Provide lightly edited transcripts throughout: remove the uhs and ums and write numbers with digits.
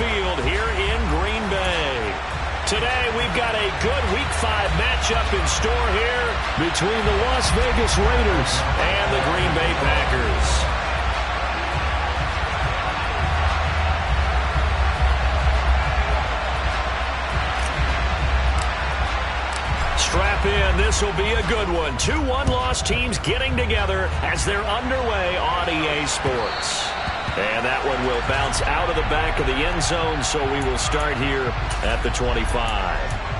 Field here in Green Bay. Today, we've got a good Week 5 matchup in store here between the Las Vegas Raiders and the Green Bay Packers. Strap in. This will be a good one. 2 one-loss teams getting together as they're underway on EA Sports. And that one will bounce out of the back of the end zone, so we will start here at the 25.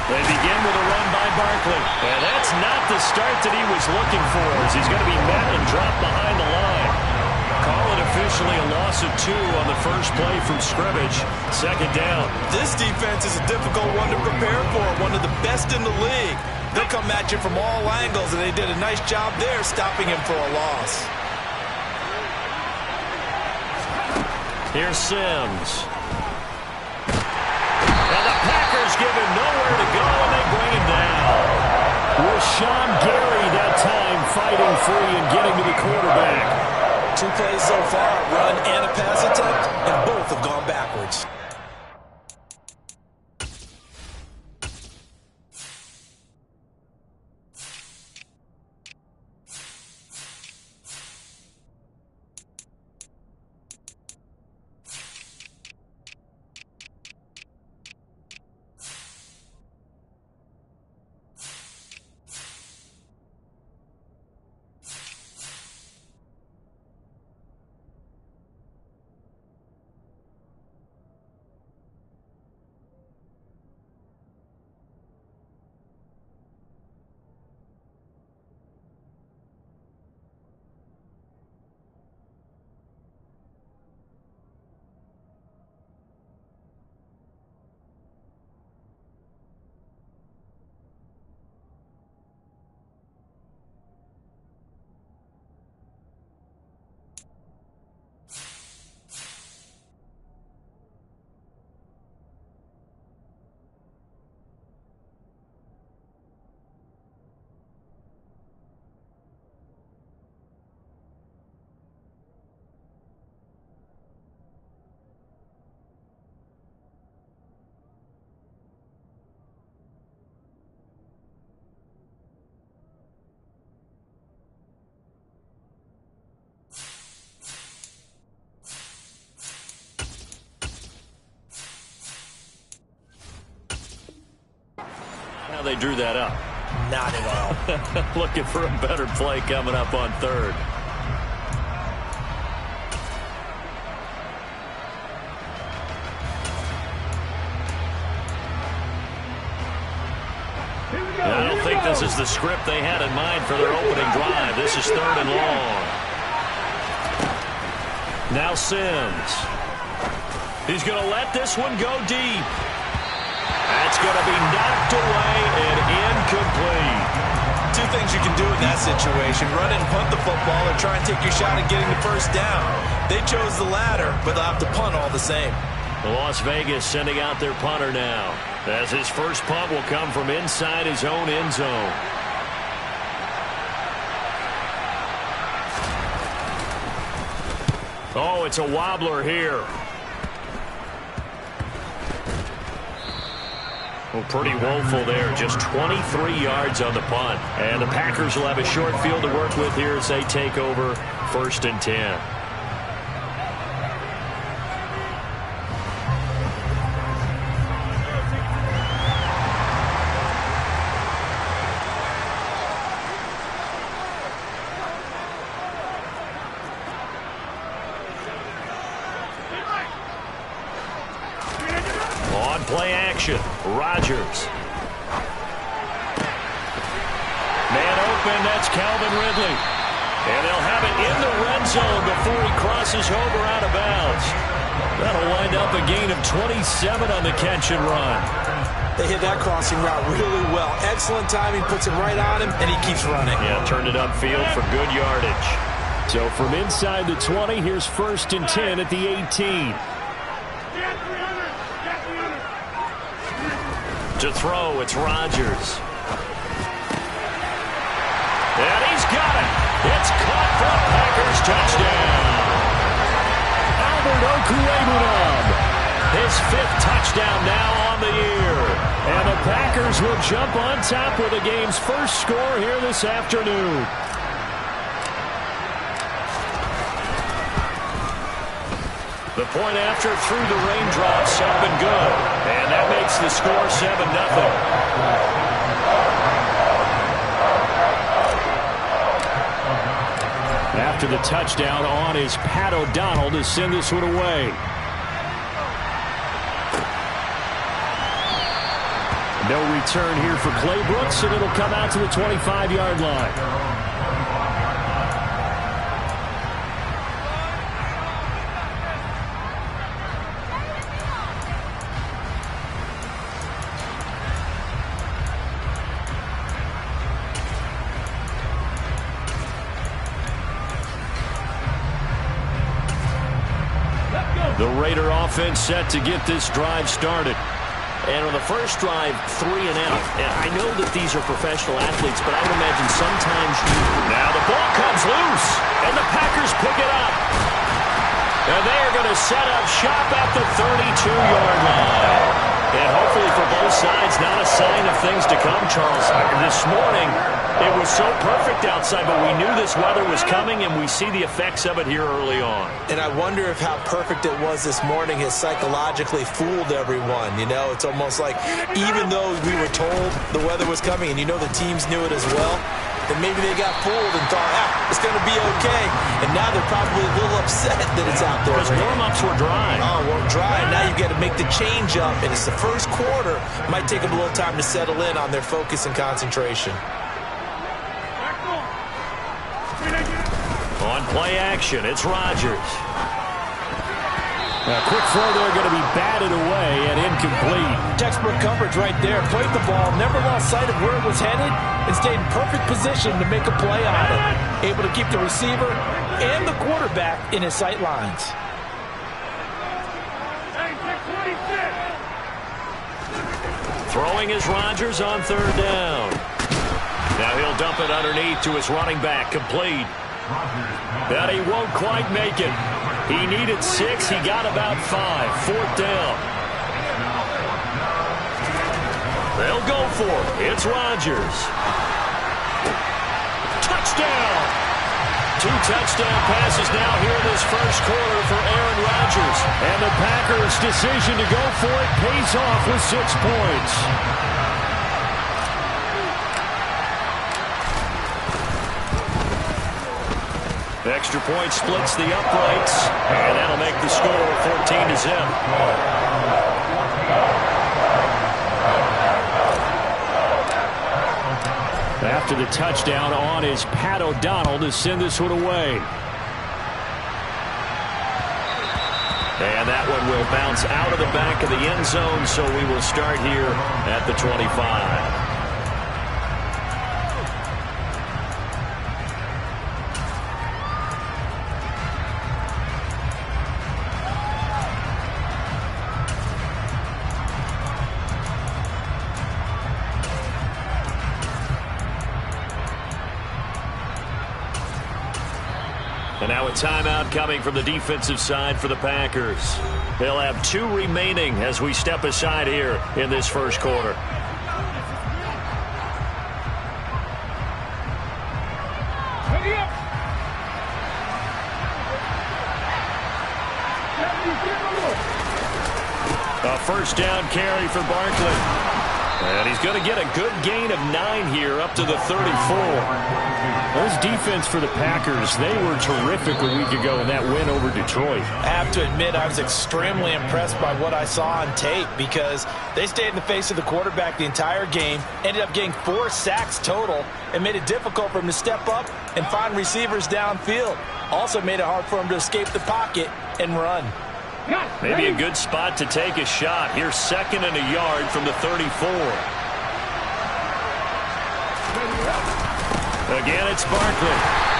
They begin with a run by Barkley. And that's not the start that he was looking for, as he's going to be met and dropped behind the line. Call it officially a loss of 2 on the first play from scrimmage. Second down. This defense is a difficult one to prepare for, one of the best in the league. They'll come at you from all angles, and they did a nice job there stopping him for a loss. Here's Sims. Give him nowhere to go, and they bring him down. Rashawn Gary that time fighting free and getting to the quarterback. 2 plays so far, a run and a pass attempt, and both have gone backwards. How they drew that up. Not at all. Looking for a better play coming up on third. I don't think this is the script they had in mind for their opening drive. This is 3rd and long. Now Sims. He's going to let this one go deep. That's going to be knocked away and incomplete. 2 things you can do in that situation: run and punt the football, or try and take your shot at getting the first down. They chose the latter, but they'll have to punt all the same. Las Vegas sending out their punter now, as his first punt will come from inside his own end zone. Oh, it's a wobbler here. Well, pretty woeful there. Just 23 yards on the punt. And the Packers will have a short field to work with here as they take over 1st and 10. On play action, Rodgers. Man open, that's Calvin Ridley. And they'll have it in the red zone before he crosses over out of bounds. That'll wind up a gain of 27 on the catch and run. They hit that crossing route really well. Excellent timing, puts it right on him, and he keeps running. Yeah, turned it upfield for good yardage. So from inside the 20, here's 1st and 10 at the 18. To throw, it's Rodgers. And he's got it. It's caught for a Packers touchdown. Albert Okwuegbunam, his 5th touchdown now on the year. And the Packers will jump on top with the game's first score here this afternoon. The point after through the raindrops up and good. And that makes the score 7-0. After the touchdown on is Pat O'Donnell to send this one away. No return here for Clay Brooks, and it'll come out to the 25-yard line. The Raider offense set to get this drive started. And on the first drive, 3 and out. And I know that these are professional athletes, but I would imagine sometimes Now the ball comes loose, and the Packers pick it up. And they are going to set up shop at the 32-yard line. And hopefully for both sides, not a sign of things to come, Charles. This morning, it was so perfect outside, but we knew this weather was coming, and we see the effects of it here early on. And I wonder if how perfect it was this morning has psychologically fooled everyone. You know, it's almost like even though we were told the weather was coming, and you know the teams knew it as well, then maybe they got fooled and thought, it's going to be okay. And now they're probably a little upset that it's out there. Because warm-ups were dry. Oh, well, dry. Now you've got to make the change up, and it's the first quarter. Might take them a little time to settle in on their focus and concentration. On play action, it's Rodgers. A quick throw there going to be batted away and incomplete. Textbook coverage right there. Played the ball, never lost sight of where it was headed, and stayed in perfect position to make a play on it. Able to keep the receiver and the quarterback in his sight lines. Throwing is Rodgers on 3rd down. Now he'll dump it underneath to his running back, complete. But he won't quite make it. He needed 6. He got about 5. 4th down. They'll go for it. It's Rodgers. Touchdown! 2 touchdown passes now here in this first quarter for Aaron Rodgers. And the Packers' decision to go for it pays off with 6 points. Extra point splits the uprights, and that'll make the score 14-0. After the touchdown, on is Pat O'Donnell to send this one away. And that one will bounce out of the back of the end zone, so we will start here at the 25. And now a timeout coming from the defensive side for the Packers. They'll have 2 remaining as we step aside here in this first quarter. A first down carry for Barkley. And he's going to get a good gain of 9 here up to the 34. Those defense for the Packers, they were terrific a week ago in that win over Detroit. I have to admit I was extremely impressed by what I saw on tape because they stayed in the face of the quarterback the entire game, ended up getting 4 sacks total, and made it difficult for him to step up and find receivers downfield. Also made it hard for him to escape the pocket and run. Maybe a good spot to take a shot. Here's 2nd and a yard from the 34. Again, it's Barkley.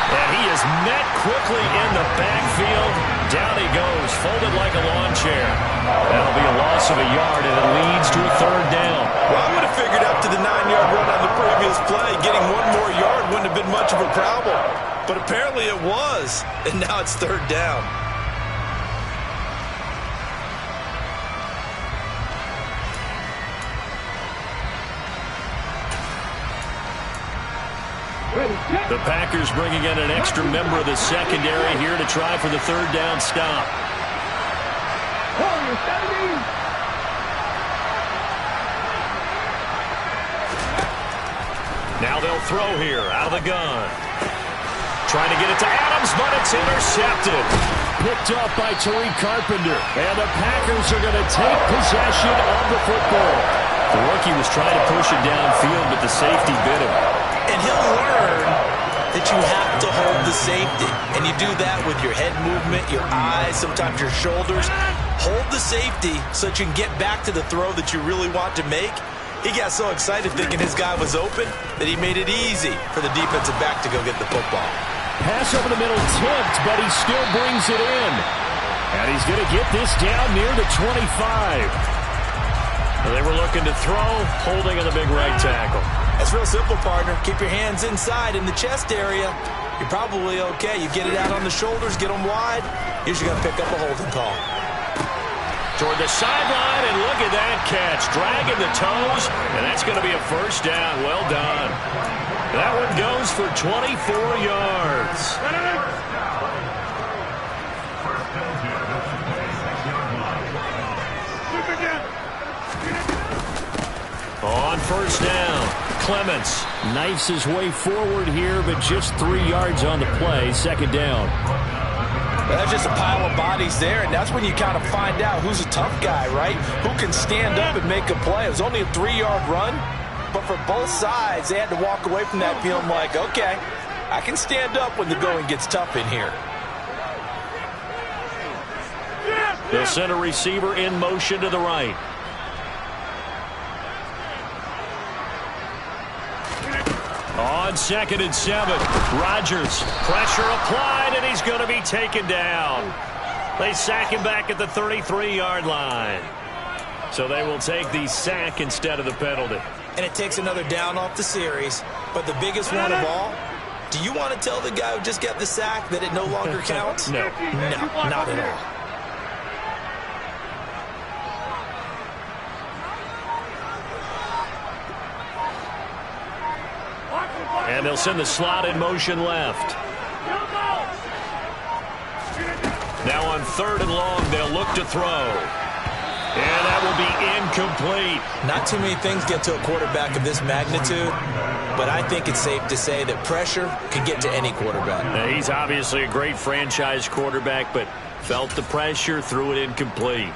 And he is met quickly in the backfield. Down he goes, folded like a lawn chair. That'll be a loss of a yard, and it leads to a 3rd down. Well, I would have figured up to the 9-yard run on the previous play. Getting one more yard wouldn't have been much of a problem. But apparently it was, and now it's 3rd down. The Packers bringing in an extra member of the secondary here to try for the 3rd down stop. Now they'll throw here out of the gun. Trying to get it to Adams, but it's intercepted. Picked up by Tariq Carpenter. And the Packers are going to take possession of the football. The rookie was trying to push it downfield, but the safety bit him. And he'll learn that you have to hold the safety. And you do that with your head movement, your eyes, sometimes your shoulders. Hold the safety so that you can get back to the throw that you really want to make. He got so excited thinking his guy was open that he made it easy for the defensive back to go get the football. Pass over the middle tipped, but he still brings it in. And he's going to get this down near the 25. They were looking to throw, holding on the big right tackle. That's real simple, partner. Keep your hands inside in the chest area. You're probably okay. You get it out on the shoulders, get them wide. Usually going to pick up a holding call. Toward the sideline, and look at that catch. Dragging the toes, and that's going to be a 1st down. Well done. That one goes for 24 yards. On 1st down, Clements knifes his way forward here, but just 3 yards on the play. 2nd down. That's just a pile of bodies there, and that's when you kind of find out who's a tough guy, right? Who can stand up and make a play. It was only a 3-yard run, but for both sides, they had to walk away from that feeling like, okay, I can stand up when the going gets tough in here. They'll send a receiver in motion to the right. On 2nd and 7, Rodgers, pressure applied, and he's going to be taken down. They sack him back at the 33-yard line. So they will take the sack instead of the penalty. And it takes another down off the series. But the biggest one of all, do you want to tell the guy who just got the sack that it no longer counts? No. No, not at all. And they'll send the slot in motion left. Now on 3rd and long, they'll look to throw. And that will be incomplete. Not too many things get to a quarterback of this magnitude, but I think it's safe to say that pressure can get to any quarterback. Now, he's obviously a great franchise quarterback, but felt the pressure, threw it incomplete.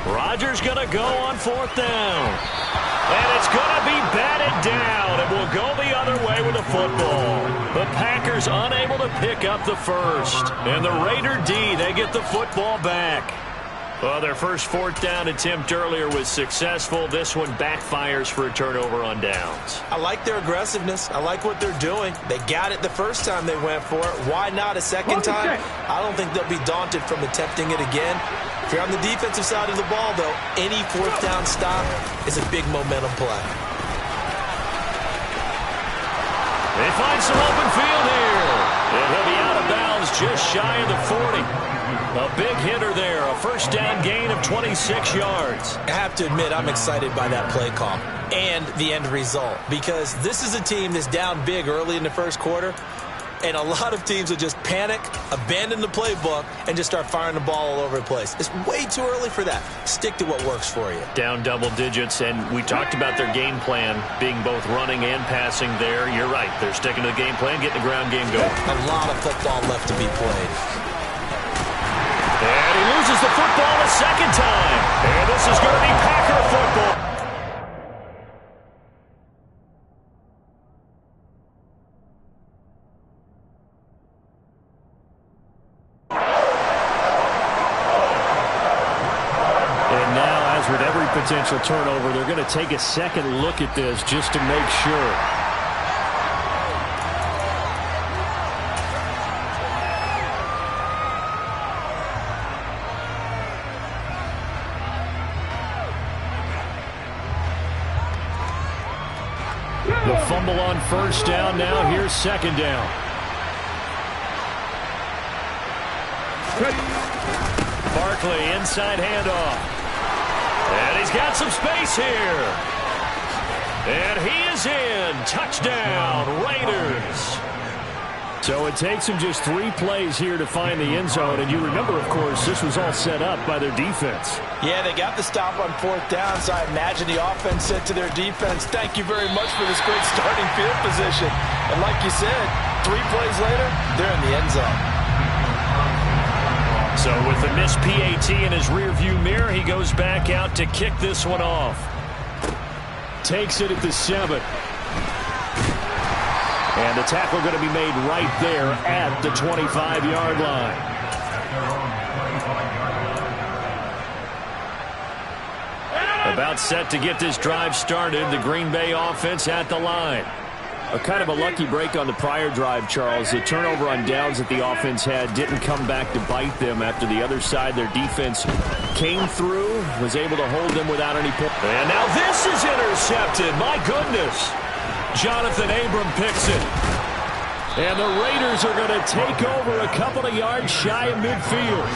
Rodgers going to go on 4th down. And it's going to be batted down. It will go the other way with the football. The Packers unable to pick up the 1st. And the Raider D, they get the football back. Well, their first 4th down attempt earlier was successful. This one backfires for a turnover on downs. I like their aggressiveness. I like what they're doing. They got it the first time they went for it. Why not a second time? I don't think they'll be daunted from attempting it again. If you're on the defensive side of the ball, though, any 4th down stop is a big momentum play. They find some open field here. And he'll be out of bounds just shy of the 40. A big hitter there, a 1st down gain of 26 yards. I have to admit, I'm excited by that play call and the end result, because this is a team that's down big early in the 1st quarter. And a lot of teams will just panic, abandon the playbook, and just start firing the ball all over the place. It's way too early for that. Stick to what works for you. Down double digits, and we talked about their game plan being both running and passing there. You're right. They're sticking to the game plan, getting the ground game going. A lot of football left to be played. And he loses the football a second time. And this is going to be Packer football. Potential turnover. They're going to take a second look at this just to make sure. The fumble on first down. Now here's second down. Barkley inside handoff. And he's got some space here. And he is in. Touchdown, Raiders. So it takes him just 3 plays here to find the end zone. And you remember, of course, this was all set up by their defense. Yeah, they got the stop on 4th down, so I imagine the offense said to their defense, thank you very much for this great starting field position. And like you said, 3 plays later, they're in the end zone. So with the missed PAT in his rearview mirror, he goes back out to kick this one off. Takes it at the 7. And the tackle going to be made right there at the 25-yard line. About set to get this drive started. The Green Bay offense at the line. A kind of a lucky break on the prior drive, Charles. The turnover on downs that the offense had didn't come back to bite them after the other side. Their defense came through, was able to hold them without any points. And now this is intercepted. My goodness. Jonathan Abram picks it. And the Raiders are going to take over a couple of yards shy of midfield.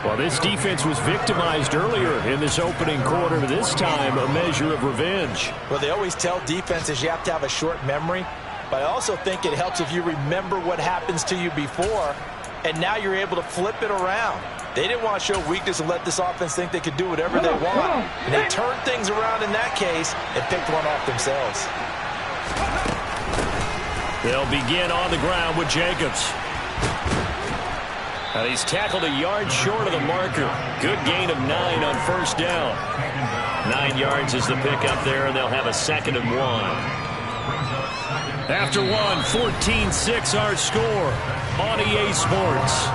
Well, this defense was victimized earlier in this opening quarter. This time, a measure of revenge. Well, they always tell defenses you have to have a short memory, but I also think it helps if you remember what happens to you before, and now you're able to flip it around. They didn't want to show weakness and let this offense think they could do whatever they want. And they turned things around in that case and picked one off themselves. They'll begin on the ground with Jacobs. Now he's tackled a yard short of the marker. Good gain of 9 on first down. 9 yards is the pickup there, and they'll have a 2nd and 1. After 14-6 our score on EA Sports.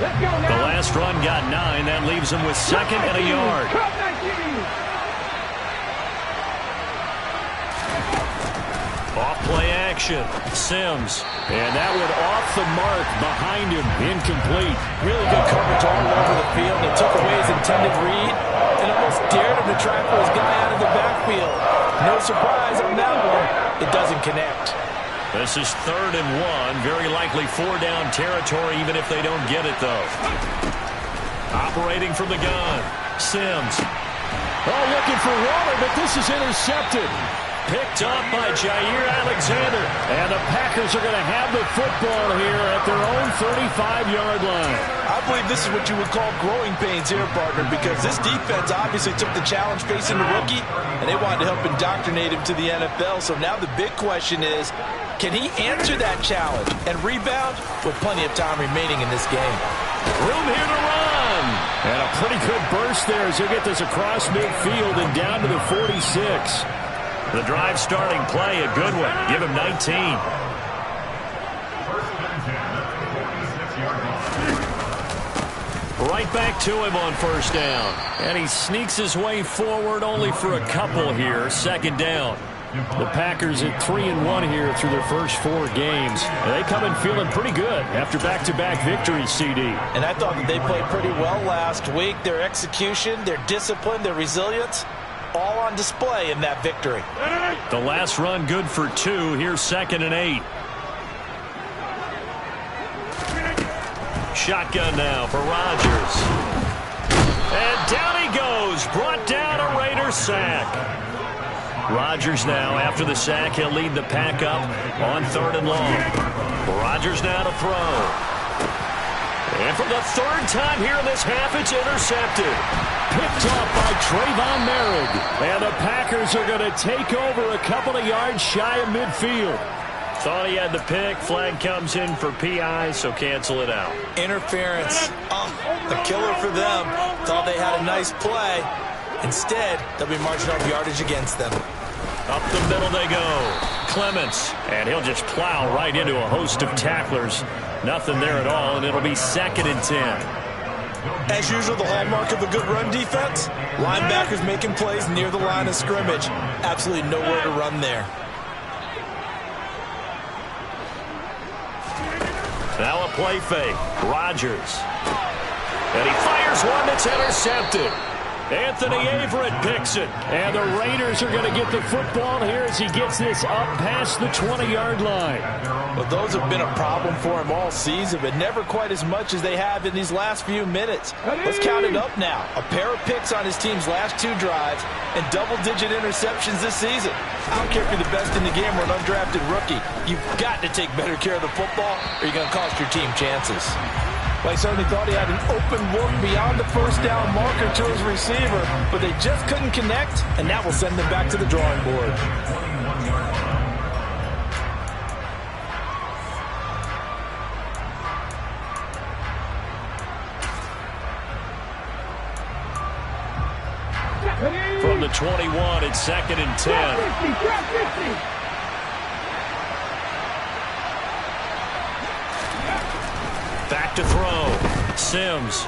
The last run got 9. That leaves him with 2nd and a yard. Off-play action. Sims. And that went off the mark behind him. Incomplete. Really good coverage all over the field. They took away his intended read and almost dared him to try for his guy out of the backfield. No surprise on that one. It doesn't connect. This is 3rd and 1. Very likely 4-down territory, even if they don't get it, though. Operating from the gun. Sims. Oh, looking for Waller, but this is intercepted. Picked up by Jair Alexander. And the Packers are going to have the football here at their own 35-yard line. I believe this is what you would call growing pains here, partner, because this defense obviously took the challenge facing the rookie, and they wanted to help indoctrinate him to the NFL. So now the big question is, can he answer that challenge and rebound with plenty of time remaining in this game? Room here to run. And a pretty good burst there as he'll get this across midfield and down to the 46. The drive starting play, a good one. Give him 19. Right back to him on first down. And he sneaks his way forward only for a couple here. 2nd down. The Packers at 3-1 here through their first 4 games. And they come in feeling pretty good after back-to-back victories, CD. And I thought that they played pretty well last week. Their execution, their discipline, their resilience, all on display in that victory. The last run good for 2. Here's 2nd and 8. Shotgun now for Rodgers. And down he goes. Brought down a Raider sack. Rodgers now, after the sack, he'll lead the pack up on 3rd and long. Rodgers now to throw. And for the 3rd time here in this half, it's intercepted. Picked off by Trayvon Merrick. And the Packers are going to take over a couple of yards shy of midfield. Thought he had the pick. Flag comes in for PI, so cancel it out. Interference. A killer for them. Thought they had a nice play. Instead, they'll be marching off yardage against them. Up the middle they go. Clements. And he'll just plow right into a host of tacklers. Nothing there at all, and it'll be 2nd and 10. As usual, the hallmark of a good run defense, linebackers making plays near the line of scrimmage. Absolutely nowhere to run there. Now a play fake. Rodgers. And he fires one that's intercepted. Anthony Averett picks it. And the Raiders are going to get the football here as he gets this up past the 20-yard line. Well, those have been a problem for him all season, but never quite as much as they have in these last few minutes. Let's count it up now. A pair of picks on his team's last 2 drives and double-digit interceptions this season. I don't care if you're the best in the game or an undrafted rookie. You've got to take better care of the football or you're going to cost your team chances. Well, I certainly thought he had an open look beyond the 1st down marker to his receiver, but they just couldn't connect, and that will send them back to the drawing board. From the 21, it's 2nd and 10. Back to throw. Sims.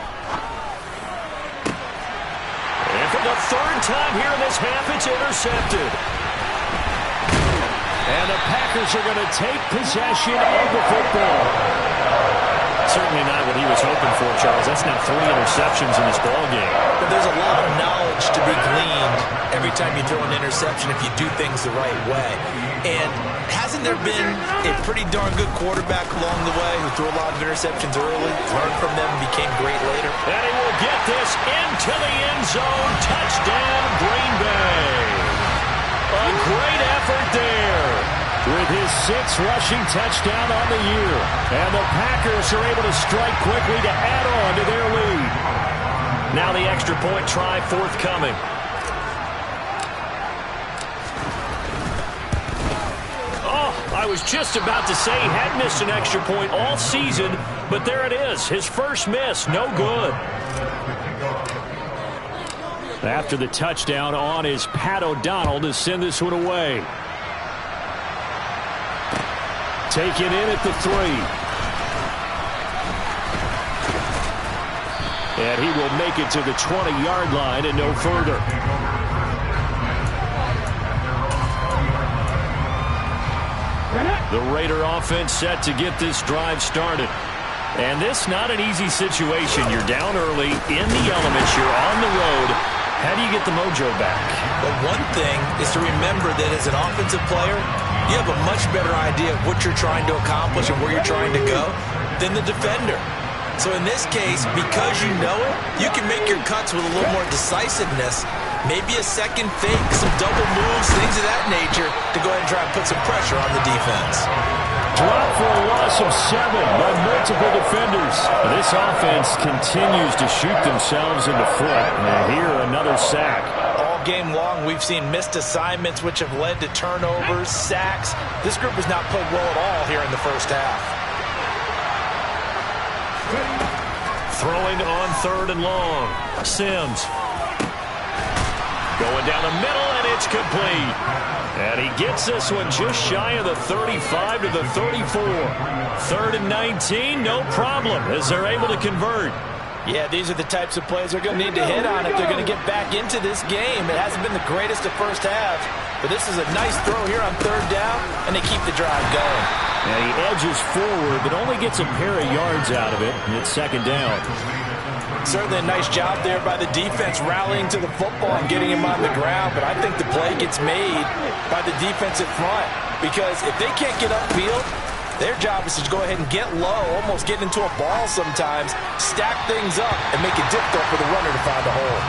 And for the 3rd time here in this half, it's intercepted. And the Packers are going to take possession of the football. Certainly not what he was hoping for, Charles. That's now 3 interceptions in this ball game. But there's a lot of knowledge to be gleaned every time you throw an interception if you do things the right way. And hasn't there been a pretty darn good quarterback along the way who threw a lot of interceptions early, learned from them, and became great later? And he will get this into the end zone. Touchdown, Green Bay. A great effort there. With his 6th rushing touchdown on the year. And the Packers are able to strike quickly to add on to their lead. Now the extra point try forthcoming. I was just about to say he had missed an extra point all season, but there it is. His first miss, no good. After the touchdown on is Pat O'Donnell to send this one away. Taken in at the 3. And he will make it to the 20-yard line and no further. The Raider offense set to get this drive started. And this not an easy situation. You're down early, in the elements, you're on the road. How do you get the mojo back? Well, one thing is to remember that as an offensive player, you have a much better idea of what you're trying to accomplish and where you're trying to go than the defender. So in this case, because you know it, you can make your cuts with a little more decisiveness. Maybe a second fake, some double moves, things of that nature to go ahead and try and put some pressure on the defense. Drop for a loss of 7 by multiple defenders. This offense continues to shoot themselves in the foot. And here, another sack. All game long, we've seen missed assignments, which have led to turnovers, sacks. This group has not played well at all here in the first half. Throwing on 3rd and long. Sims. Going down the middle, and it's complete. And he gets this one just shy of the 35 to the 34. 3rd and 19, no problem, as they're able to convert. Yeah, these are the types of plays they're going to need to hit on if they're going to get back into this game. It hasn't been the greatest of first halves, but this is a nice throw here on 3rd down, and they keep the drive going. And he edges forward, but only gets a pair of yards out of it, and it's 2nd down. Certainly a nice job there by the defense rallying to the football and getting him on the ground, but I think the play gets made by the defensive front, because if they can't get upfield, Their job is to go ahead and get low, almost get into a ball sometimes, stack things up, and make it difficult for the runner to find a hole.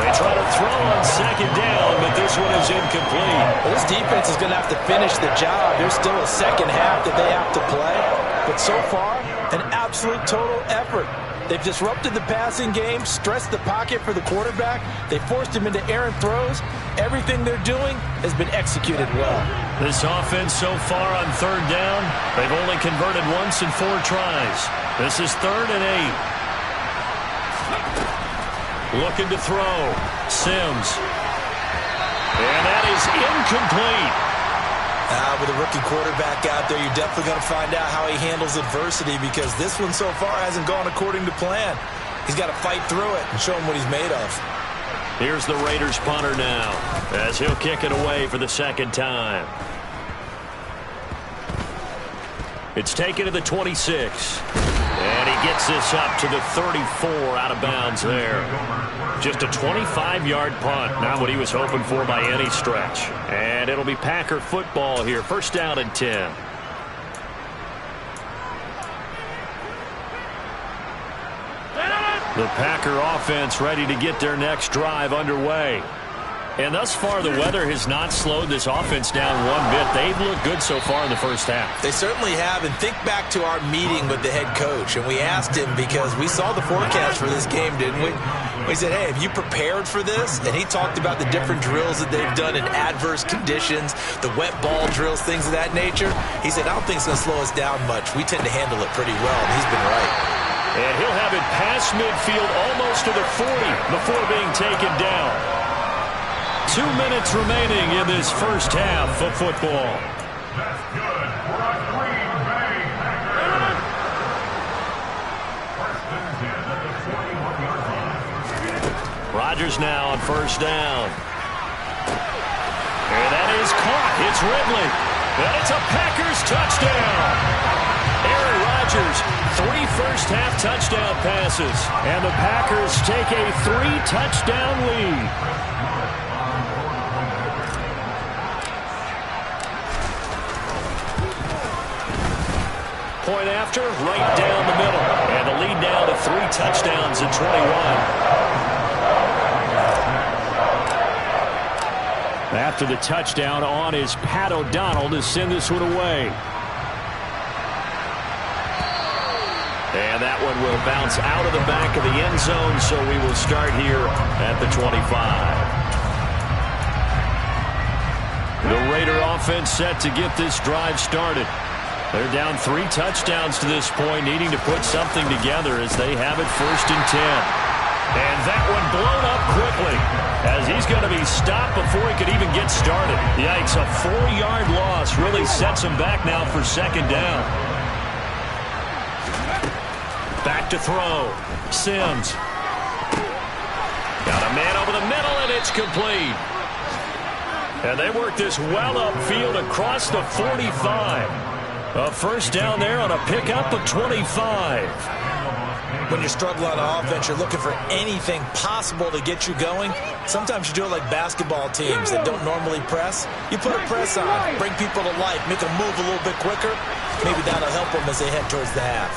They try to throw on second down, but this one is incomplete. Well, this defense is going to have to finish the job. There's still a second half that they have to play. But so far, an absolute total effort. They've disrupted the passing game, stressed the pocket for the quarterback. They forced him into errant throws. Everything they're doing has been executed well. This offense so far on third down, they've only converted once in 4 tries. This is 3rd and 8. Looking to throw. Sims. And that is incomplete. With a rookie quarterback out there, you're definitely going to find out how he handles adversity, because this one so far hasn't gone according to plan. He's got to fight through it and show him what he's made of. Here's the Raiders punter now, as he'll kick it away for the second time. It's taken to the 26. And he gets this up to the 34, out of bounds there. Just a 25-yard punt, not what he was hoping for by any stretch. And it'll be Packer football here, 1st down and 10. The Packer offense ready to get their next drive underway. And thus far, the weather has not slowed this offense down one bit. They've looked good so far in the first half. They certainly have. And think back to our meeting with the head coach. And we asked him, because we saw the forecast for this game, didn't we? We said, hey, have you prepared for this? And he talked about the different drills that they've done in adverse conditions, the wet ball drills, things of that nature. He said, I don't think it's going to slow us down much. We tend to handle it pretty well, and he's been right. And he'll have it past midfield, almost to the 40, before being taken down. 2 minutes remaining in this first half of football. Rodgers now on 1st down. And that is caught. It's Ridley. And it's a Packers touchdown. Aaron Rodgers, 3 first-half touchdown passes. And the Packers take a 3-touchdown lead. Point after, right down the middle. And the lead now to 3 touchdowns at 21. After the touchdown, on is Pat O'Donnell to send this one away. And that one will bounce out of the back of the end zone, so we will start here at the 25. The Raider offense set to get this drive started. They're down 3 touchdowns to this point, needing to put something together as they have it 1st and 10. And that one blown up quickly, as he's going to be stopped before he could even get started. Yikes, a 4-yard loss really sets him back now for 2nd down. Back to throw. Sims. Got a man over the middle, and it's complete. And they work this well upfield across the 45. A 1st down there on a pickup of 25. When you're struggling on offense, you're looking for anything possible to get you going. Sometimes you do it like basketball teams that don't normally press. You put a press on, bring people to life, make them move a little bit quicker. Maybe that'll help them as they head towards the half.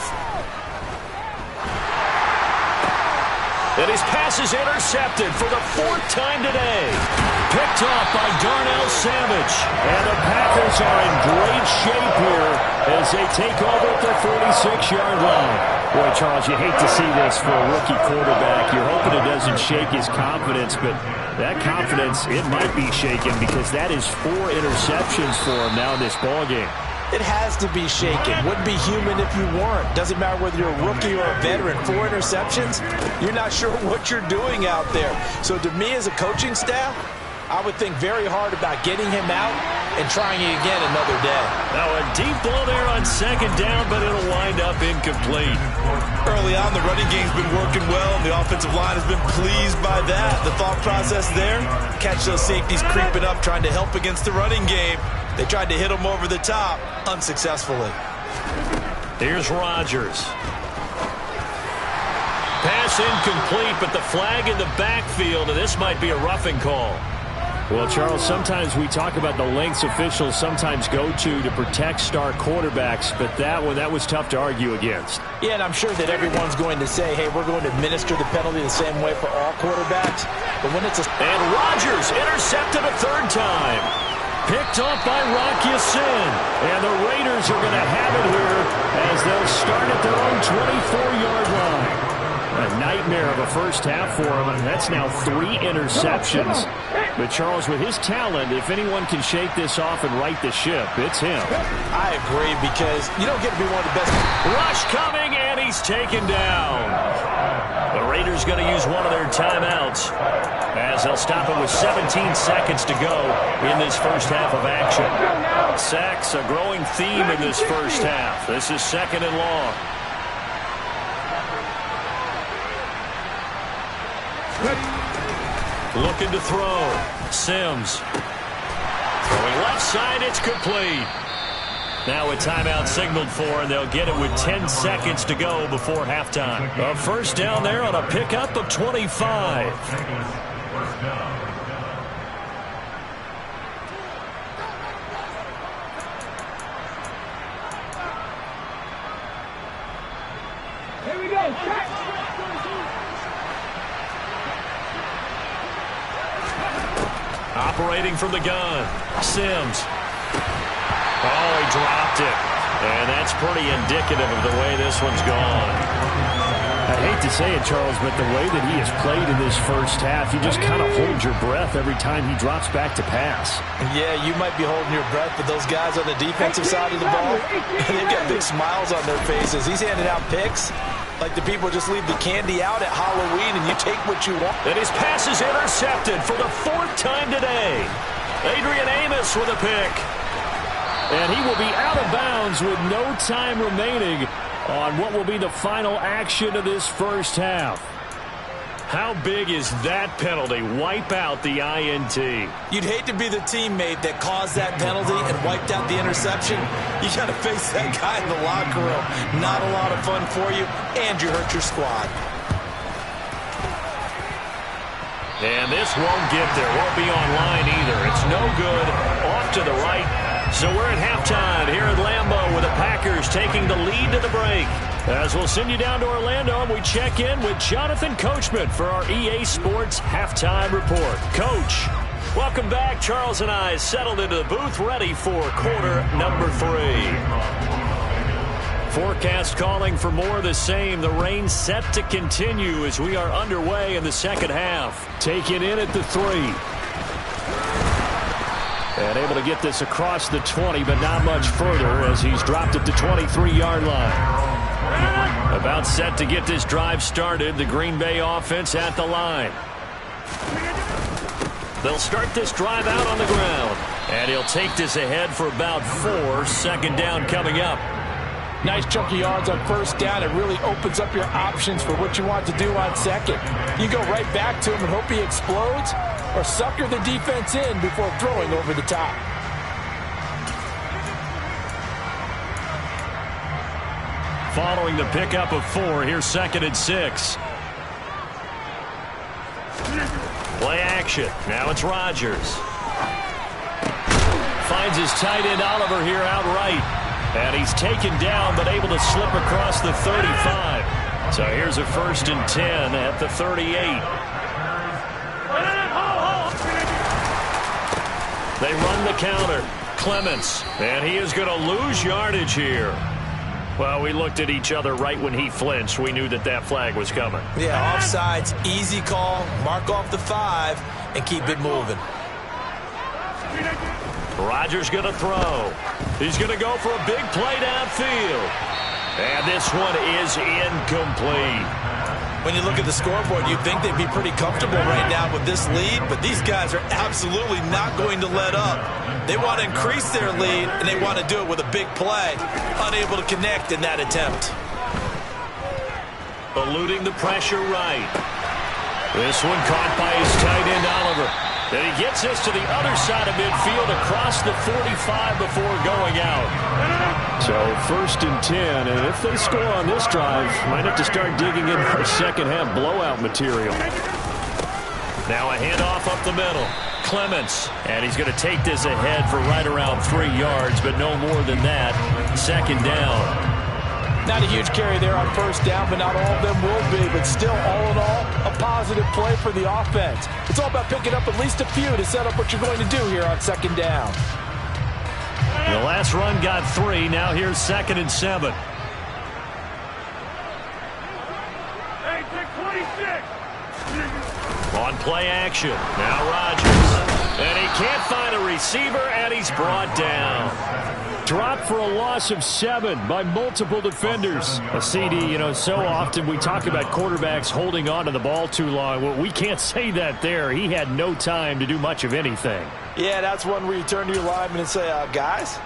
And his pass is intercepted for the 4th time today. Picked off by Darnell Savage. And the Packers are in great shape here as they take over at the 46-yard line. Boy, Charles, you hate to see this for a rookie quarterback. You're hoping it doesn't shake his confidence, but that confidence, it might be shaken, because that is 4 interceptions for him now in this ballgame. It has to be shaken. Wouldn't be human if you weren't. Doesn't matter whether you're a rookie or a veteran. 4 interceptions, you're not sure what you're doing out there. So to me as a coaching staff, I would think very hard about getting him out and trying it again another day. Now a deep ball there on 2nd down, but it'll wind up incomplete. Early on, the running game's been working well, and the offensive line has been pleased by that. The thought process there, catch those safeties creeping up, trying to help against the running game. They tried to hit him over the top, unsuccessfully. Here's Rodgers. Pass incomplete, but the flag in the backfield, and this might be a roughing call. Well, Charles, sometimes we talk about the lengths officials sometimes go to protect star quarterbacks, but that was tough to argue against. Yeah, and I'm sure that everyone's going to say, hey, we're going to administer the penalty the same way for all quarterbacks. But when it's And Rodgers intercepted a third time. Picked off by Rock Ya-Sin. And the Raiders are going to have it here as they'll start at their own 24-yard line. A nightmare of a first half for him, and that's now 3 interceptions. But Charles, with his talent, if anyone can shake this off and right the ship, it's him. I agree, because you don't get to be one of the best. Rush coming, and he's taken down. The Raiders going to use one of their timeouts as they'll stop it with 17 seconds to go in this first half of action. Sacks, a growing theme in this first half. This is 2nd and long. Looking to throw. Sims. Throwing left side, it's complete. Now a timeout signaled for, and they'll get it with 10 seconds to go before halftime. A first down there on a pickup of 25. Here we go. Operating from the gun. Sims. Oh, he dropped it. And that's pretty indicative of the way this one's gone. I hate to say it, Charles, but the way that he has played in this first half, you just kind of hold your breath every time he drops back to pass. Yeah, you might be holding your breath, but those guys on the defensive side of the ball, they've got big smiles on their faces. He's handing out picks like the people just leave the candy out at Halloween and you take what you want. And his pass is intercepted for the 4th time today. Adrian Amos with a pick. And he will be out of bounds with no time remaining on what will be the final action of this first half. How big is that penalty? Wipe out the INT. You'd hate to be the teammate that caused that penalty and wiped out the interception. You got to face that guy in the locker room. Not a lot of fun for you, and you hurt your squad. And this won't get there. Won't be online either. It's no good. Off to the right. So we're at halftime here at Lambeau with the Packers taking the lead to the break. As we'll send you down to Orlando, and we check in with Jonathan Coachman for our EA Sports Halftime Report. Coach, welcome back. Charles and I settled into the booth ready for quarter number 3. Forecast calling for more of the same. The rain set to continue as we are underway in the second half. Taken in at the 3. And able to get this across the 20, but not much further as he's dropped it to 23-yard line. About set to get this drive started. The Green Bay offense at the line. They'll start this drive out on the ground. And he'll take this ahead for about 4. Second down coming up. Nice chunky yards on first down. It really opens up your options for what you want to do on second. You go right back to him and hope he explodes, or sucker the defense in before throwing over the top. Following the pickup of 4, here's 2nd and 6. Play action. Now it's Rodgers. Finds his tight end Oliver here outright. And he's taken down, but able to slip across the 35. So here's a 1st and 10 at the 38. They run the counter. Clements. And he is going to lose yardage here. Well, we looked at each other right when he flinched. We knew that that flag was coming. Yeah, offsides, easy call. Mark off the 5 and keep it moving. Rodgers going to throw. He's going to go for a big play downfield. And this one is incomplete. When you look at the scoreboard, you'd think they'd be pretty comfortable right now with this lead, but these guys are absolutely not going to let up. They want to increase their lead, and they want to do it with a big play. Unable to connect in that attempt. Eluding the pressure right. This one caught by his tight end Oliver. And he gets this to the other side of midfield across the 45 before going out. So 1st and 10, and if they score on this drive, might have to start digging in for second half blowout material. Now a handoff up the middle. Clements. And he's going to take this ahead for right around 3 yards, but no more than that. Second down. Not a huge carry there on first down, but not all of them will be. But still, all in all, a positive play for the offense. It's all about picking up at least a few to set up what you're going to do here on second down. The last run got 3. Now here's 2nd and 7. Hey, take 26. On play action. Now Rodgers. And he can't find a receiver, and he's brought down. Dropped for a loss of 7 by multiple defenders. A CD, you know, so often we talk about quarterbacks holding on to the ball too long. Well, we can't say that there. He had no time to do much of anything. Yeah, that's one where you turn to your lineman and say, guys,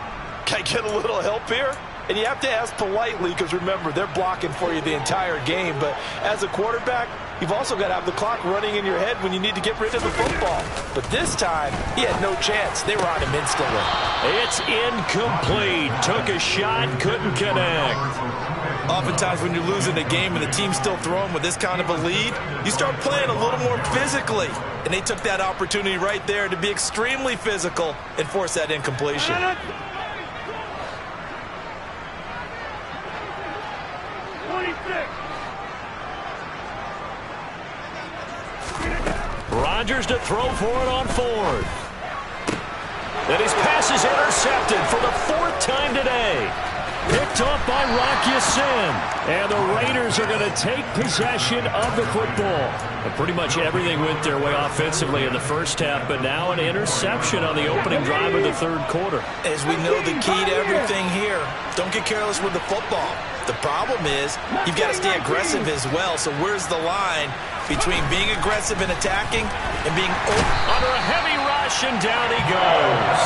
can I get a little help here? And you have to ask politely because, remember, they're blocking for you the entire game. But as a quarterback, you've also got to have the clock running in your head when you need to get rid of the football. But this time, he had no chance. They were on him instantly. It's incomplete. Took a shot, couldn't connect. Oftentimes when you're losing a game and the team's still throwing with this kind of a lead, you start playing a little more physically. And they took that opportunity right there to be extremely physical and force that incompletion. Rodgers to throw for it on 4th. And his pass is intercepted for the 4th time today. Picked off by Rock Ya-Sin. And the Raiders are going to take possession of the football. And pretty much everything went their way offensively in the first half, but now an interception on the opening drive of the 3rd quarter. As we know, the key to everything here, don't get careless with the football. The problem is you've got to stay aggressive as well. So where's the line between being aggressive and attacking and being under a heavy rush, and down he goes.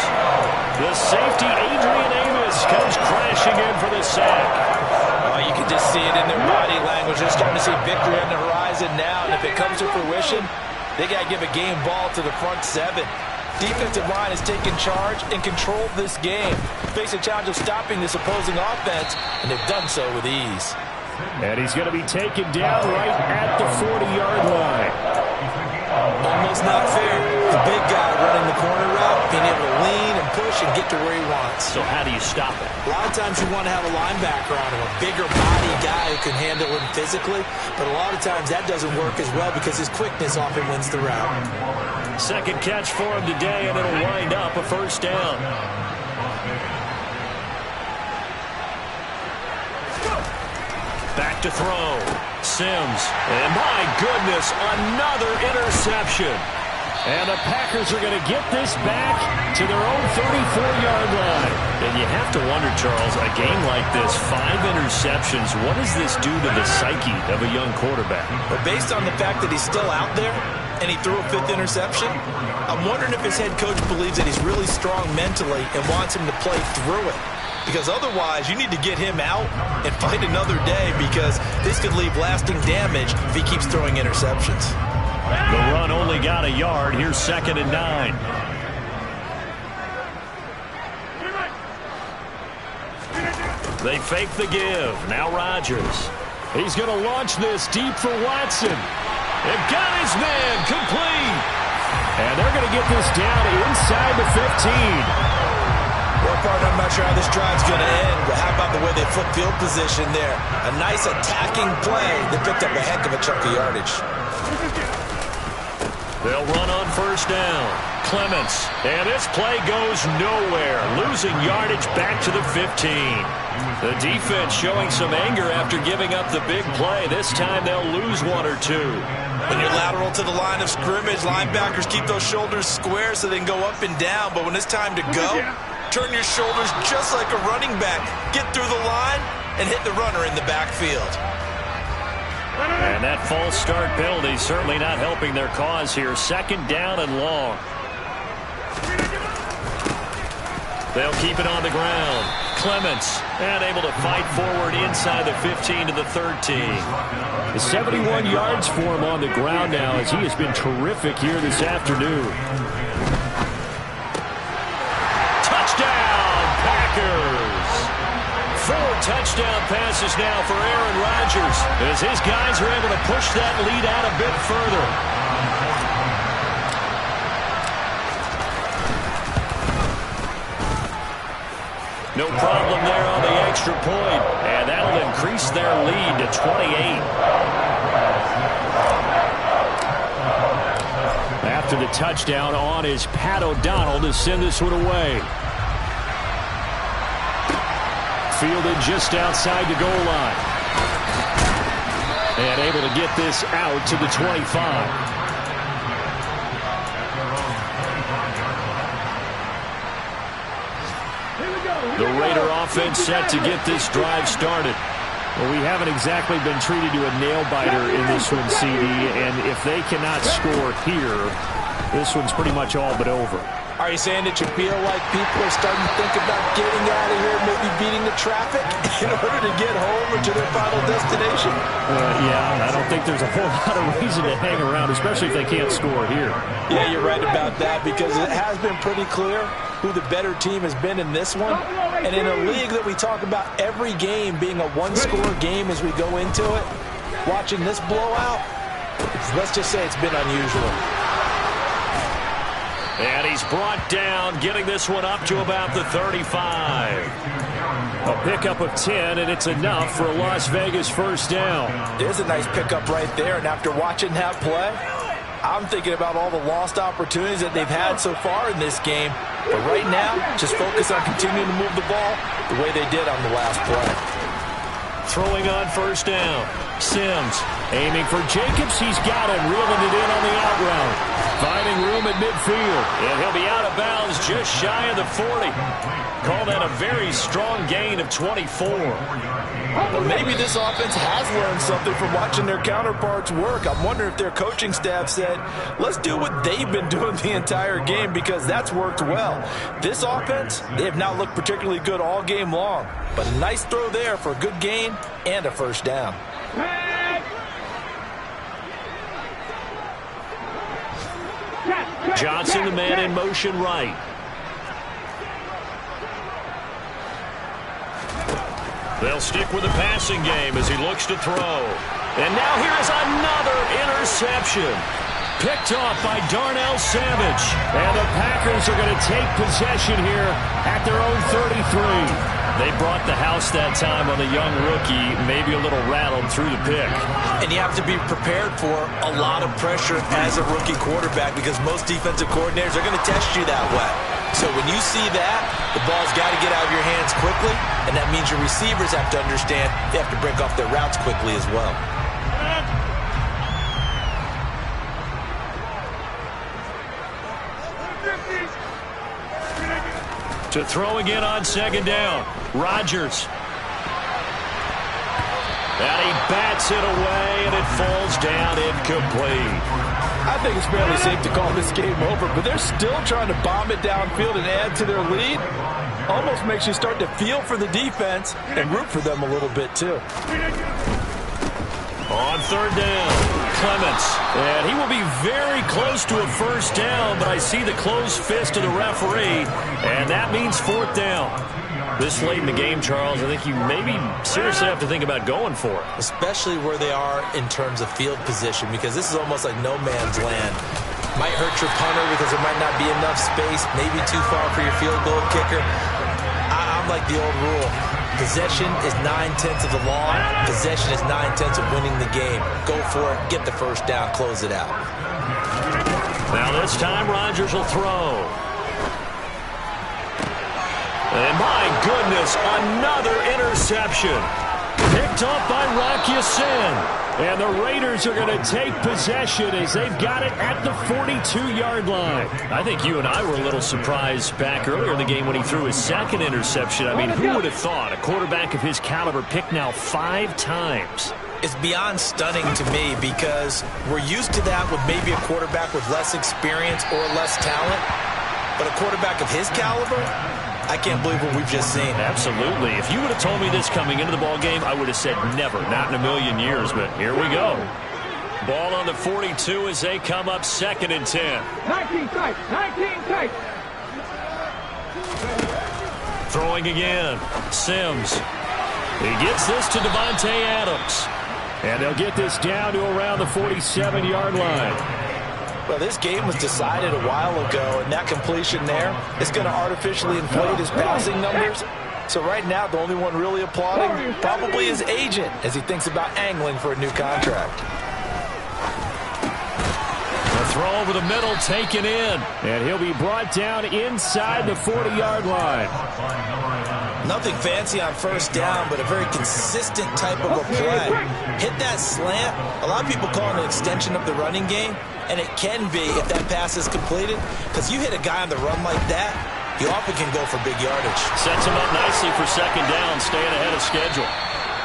The safety, Adrian Amos, comes crashing in for the sack. Oh, you can just see it in their body language. They're starting to see victory on the horizon now. And if it comes to fruition, they got to give a game ball to the front 7. Defensive line has taken charge and controlled this game. Face a challenge of stopping this opposing offense, and they've done so with ease. And he's going to be taken down right at the 40-yard line. almost not fair? The big guy running the corner route, being able to lean and push and get to where he wants. So how do you stop it? A lot of times you want to have a linebacker on him, a bigger body guy who can handle him physically, but a lot of times that doesn't work as well because his quickness often wins the route. Second catch for him today, and it'll wind up a first down. Back to throw. Sims. And my goodness, another interception. And the Packers are going to get this back to their own 34-yard line. And you have to wonder, Charles, a game like this, 5 interceptions, what does this do to the psyche of a young quarterback? But based on the fact that he's still out there and he threw a 5th interception, I'm wondering if his head coach believes that he's really strong mentally and wants him to play through it. Because otherwise, you need to get him out and fight another day because this could leave lasting damage if he keeps throwing interceptions. The run only got a yard. Here's 2nd and 9. They fake the give. Now Rodgers. He's going to launch this deep for Watson. And got his man complete. And they're going to get this down inside the 15. Well, partner, I'm not sure how this drive's going to end, but how about the way they flip field position there? A nice attacking play that picked up a heck of a chunk of yardage. They'll run on first down. Clements. And this play goes nowhere. Losing yardage back to the 15. The defense showing some anger after giving up the big play. This time they'll lose 1 or 2. When you're lateral to the line of scrimmage, linebackers keep those shoulders square so they can go up and down. But when it's time to go, turn your shoulders just like a running back. Get through the line and hit the runner in the backfield. And that false start penalty certainly not helping their cause here. 2nd down and long. They'll keep it on the ground. Clements, and able to fight forward inside the 15 to the 13. The 71 yards for him on the ground now as he has been terrific here this afternoon. Touchdown, Packers! 4 touchdown passes now for Aaron Rodgers as his guys are able to push that lead out a bit further. No problem there on the extra point, and that'll increase their lead to 28. After the touchdown on is Pat O'Donnell to send this one away. Fielded just outside the goal line. And able to get this out to the 25. The Raider offense set to get this drive started. Well, we haven't exactly been treated to a nail-biter in this one, CD, and if they cannot score here, this one's pretty much all but over. Are you saying that you feel like people are starting to think about getting out of here, maybe beating the traffic in order to get home or to their final destination? Yeah, I don't think there's a whole lot of reason to hang around, especially if they can't score here. Yeah, you're right about that, because it has been pretty clear who the better team has been in this one. And in a league that we talk about every game being a one-score game as we go into it, watching this blowout, let's just say it's been unusual. And he's brought down, getting this one up to about the 35. A pickup of 10, and it's enough for a Las Vegas first down. There's a nice pickup right there, and after watching that play, I'm thinking about all the lost opportunities that they've had so far in this game. But right now, just focus on continuing to move the ball the way they did on the last play. Throwing on first down. Sims aiming for Jacobs. He's got him, reeling it in on the out route. Finding room at midfield. And he'll be out of bounds just shy of the 40. Call that a very strong gain of 24. Well, maybe this offense has learned something from watching their counterparts work. I'm wondering if their coaching staff said, let's do what they've been doing the entire game, because that's worked well. This offense, they have not looked particularly good all game long. But a nice throw there for a good gain and a first down. Johnson, the man in motion right. They'll stick with the passing game as he looks to throw. And now here is another interception. Picked off by Darnell Savage. And the Packers are going to take possession here at their own 33. They brought the house that time on the young rookie, maybe a little rattled through the pick. And you have to be prepared for a lot of pressure as a rookie quarterback, because most defensive coordinators are going to test you that way. So when you see that, the ball's got to get out of your hands quickly, and that means your receivers have to understand they have to break off their routes quickly as well. To throw again on second down. Rodgers. And he bats it away, and it falls down incomplete. I think it's fairly safe to call this game over, but they're still trying to bomb it downfield and add to their lead. Almost makes you start to feel for the defense and root for them a little bit, too. On third down, Clements. And he will be very close to a first down, but I see the closed fist of the referee, and that means fourth down. This late in the game, Charles, I think you maybe seriously have to think about going for it. Especially where they are in terms of field position, because this is almost like no man's land. Might hurt your punter because there might not be enough space, maybe too far for your field goal kicker. I'm like the old rule. Possession is 9/10 of the law. Possession is 9/10 of winning the game. Go for it, get the first down, close it out. Now this time Rodgers will throw. And my goodness, another interception. Picked up by Rock Ya-Sin. And the Raiders are going to take possession as they've got it at the 42-yard line. I think you and I were a little surprised back earlier in the game when he threw his second interception. I mean, who would have thought a quarterback of his caliber picked now 5 times? It's beyond stunning to me, because we're used to that with maybe a quarterback with less experience or less talent. But a quarterback of his caliber, I can't believe what we've just seen. Absolutely. If you would have told me this coming into the ball game, I would have said never, not in a million years, but here we go. Ball on the 42 as they come up 2nd and 10. 19 tight, 19 tight. Throwing again. Sims. He gets this to Devontae Adams. And they'll get this down to around the 47-yard line. Well, this game was decided a while ago, and that completion there is going to artificially inflate his passing numbers. So right now, the only one really applauding probably his agent as he thinks about angling for a new contract. The throw over the middle, taken in. And he'll be brought down inside the 40-yard line. Nothing fancy on first down, but a very consistent type of a play. Hit that slant. A lot of people call it an extension of the running game, and it can be if that pass is completed, because you hit a guy on the run like that, you often can go for big yardage. Sets him up nicely for second down, staying ahead of schedule.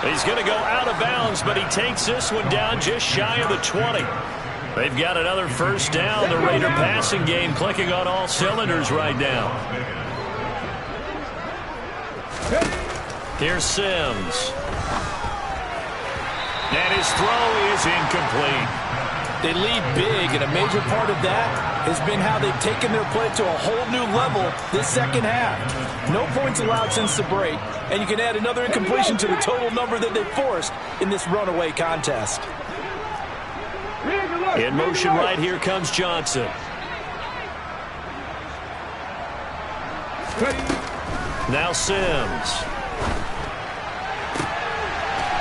He's going to go out of bounds, but he takes this one down just shy of the 20. They've got another first down. The Raider passing game clicking on all cylinders right now. Here's Sims. And his throw is incomplete. They lead big, and a major part of that has been how they've taken their play to a whole new level this second half. No points allowed since the break, and you can add another incompletion to the total number that they forced in this runaway contest. In motion right here comes Johnson. Now Sims.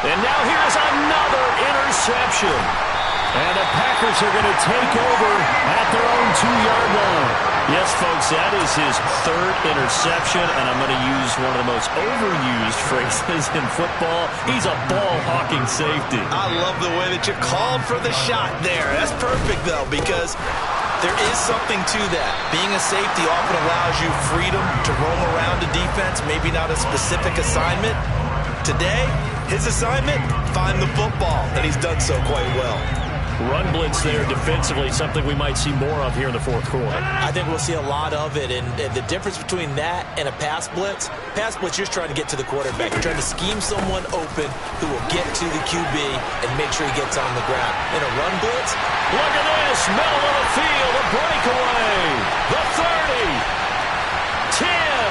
And now here's another interception. And the Packers are going to take over at their own 2-yard line. Yes, folks, that is his third interception, and I'm going to use one of the most overused phrases in football. He's a ball-hawking safety. I love the way that you called for the shot there. That's perfect, though, because there is something to that. Being a safety often allows you freedom to roam around a defense, maybe not a specific assignment. Today, his assignment, find the football, and he's done so quite well. Run blitz there defensively, something we might see more of here in the fourth quarter. I think we'll see a lot of it, and the difference between that and a pass blitz, you're just trying to get to the quarterback. You're trying to scheme someone open who will get to the QB and make sure he gets on the ground. In a run blitz, look at this, middle of the field, a breakaway, the 30, 10,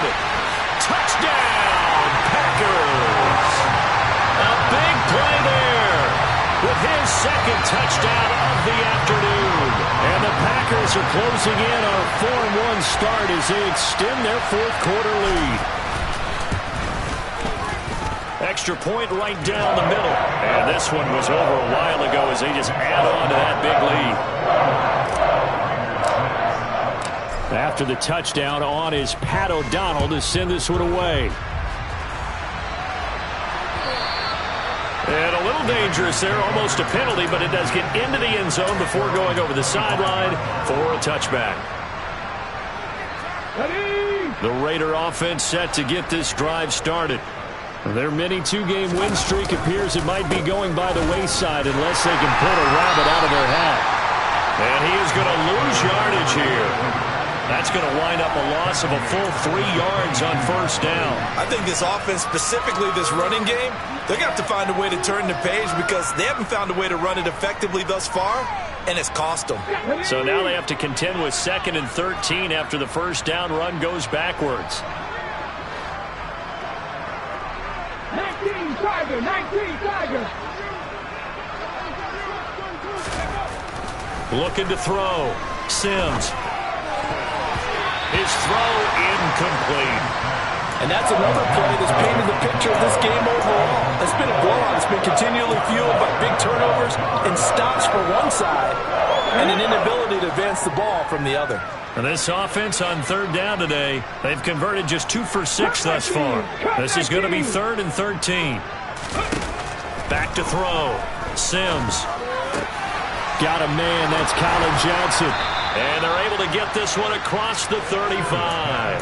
touchdown, Packers. A big play there with his second touchdown of the afternoon. And the Packers are closing in on a 4-1 start as they extend their fourth quarter lead. Extra point right down the middle. And this one was over a while ago as they just add on to that big lead. After the touchdown, on is Pat O'Donnell to send this one away. And a little dangerous there, almost a penalty, but it does get into the end zone before going over the sideline for a touchback. The Raider offense set to get this drive started. Their mini 2-game win streak appears it might be going by the wayside unless they can pull a rabbit out of their hat. And he is going to lose yardage here. That's going to wind up a loss of a full 3 yards on first down. I think this offense, specifically this running game, they're going to have to find a way to turn the page because they haven't found a way to run it effectively thus far, and it's cost them. So now they have to contend with 2nd and 13 after the first down run goes backwards. 19 Tiger, 19 Tiger. Looking to throw. Sims. His throw incomplete. And that's another play that's painted the picture of this game overall. It's been a blowout. It's been continually fueled by big turnovers and stops for one side and an inability to advance the ball from the other. And this offense on third down today, they've converted just 2 for 6 thus far. This is going to be 3rd and 13. Back to throw. Sims. Got a man. That's Colin Johnson. And they're able to get this one across the 35.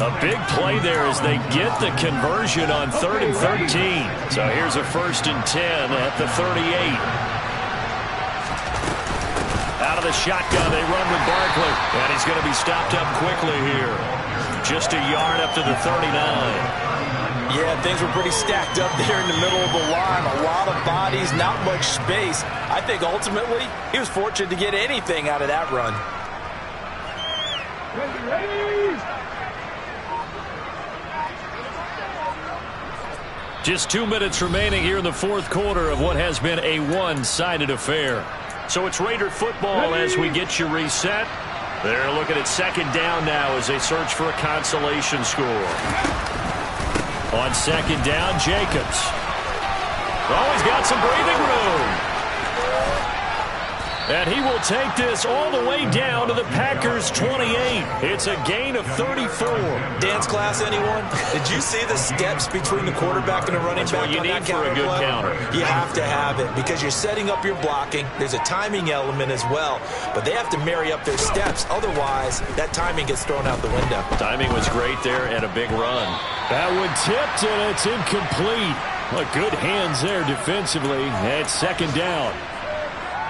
A big play there as they get the conversion on 3rd and 13. So here's a 1st and 10 at the 38. Out of the shotgun, they run with Barkley. And he's going to be stopped up quickly here. Just a yard up to the 39. Yeah, things were pretty stacked up there in the middle of the line. A lot of bodies, not much space. I think ultimately he was fortunate to get anything out of that run. Just 2 minutes remaining here in the fourth quarter of what has been a one-sided affair. So it's Raider football as we get you reset. They're looking at 2nd down now as they search for a consolation score. On second down, Jacobs. Oh, he's got some breathing room. And he will take this all the way down to the Packers' 28. It's a gain of 34. Dance class, anyone? Did you see the steps between the quarterback and the running back? That's what you need for a good counter. You have to have it because you're setting up your blocking. There's a timing element as well, but they have to marry up their steps. Otherwise, that timing gets thrown out the window. Timing was great there and a big run. That one tipped and it's incomplete. Good hands there defensively at second down.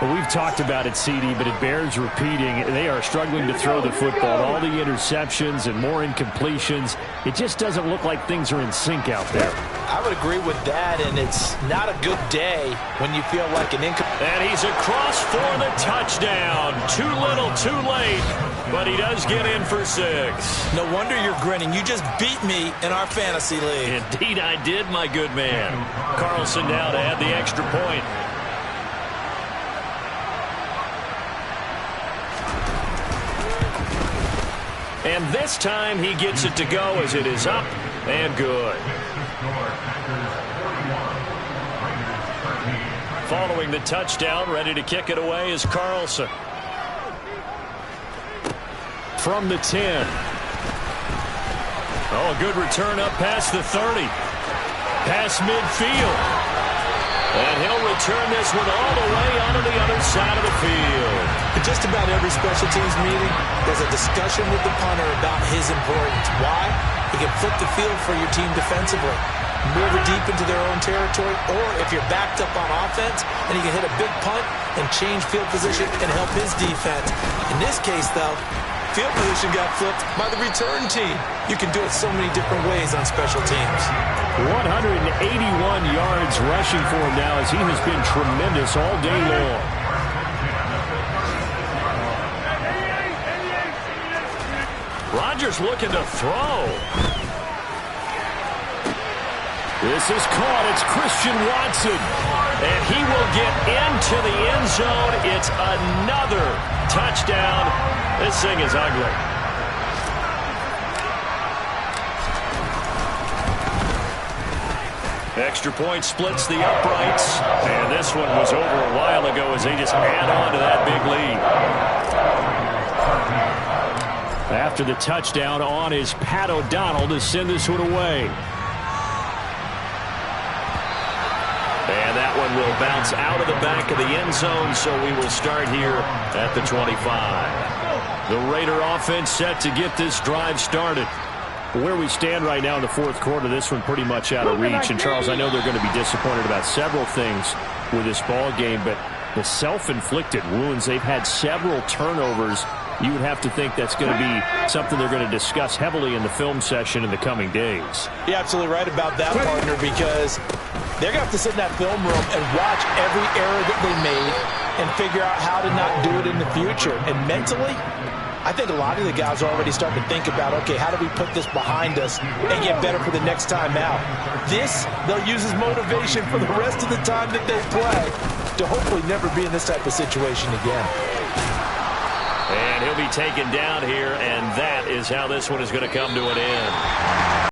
Well, we've talked about it, CD, but it bears repeating. They are struggling to throw the football. All the interceptions and more incompletions. It just doesn't look like things are in sync out there. I would agree with that, and it's not a good day when you feel like an And he's across for the touchdown. Too little, too late, but he does get in for 6. No wonder you're grinning. You just beat me in our fantasy league. Indeed I did, my good man. Carlson now to add the extra point. And this time he gets it to go as it is up and good. Following the touchdown, ready to kick it away is Carlson. From the 10. Oh, a good return up past the 30. Past midfield. And he'll return this one all the way onto the other side of the field. In just about every special teams meeting, there's a discussion with the punter about his importance. Why? He can flip the field for your team defensively, move it deep into their own territory, or if you're backed up on offense, and he can hit a big punt and change field position and help his defense. In this case, though, field position got flipped by the return team. You can do it so many different ways on special teams. 181 yards rushing for him now as he has been tremendous all day long. Rodgers looking to throw. This is caught. It's Christian Watson. And he will get into the end zone. It's another touchdown. This thing is ugly. Extra point splits the uprights. And this one was over a while ago as they just add on to that big lead. After the touchdown, on is Pat O'Donnell to send this one away. And that one will bounce out of the back of the end zone, so we will start here at the 25. The Raider offense set to get this drive started. Where we stand right now in the fourth quarter, this one pretty much out of reach. And, Charles, I know they're going to be disappointed about several things with this ball game, but the self-inflicted wounds, they've had several turnovers. You would have to think that's going to be something they're going to discuss heavily in the film session in the coming days. You're absolutely right about that, partner, because they're going to have to sit in that film room and watch every error that they made and figure out how to not do it in the future. And mentally, I think a lot of the guys are already starting to think about, okay, how do we put this behind us and get better for the next time out? This, they'll use as motivation for the rest of the time that they play to hopefully never be in this type of situation again. And he'll be taken down here, and that is how this one is going to come to an end.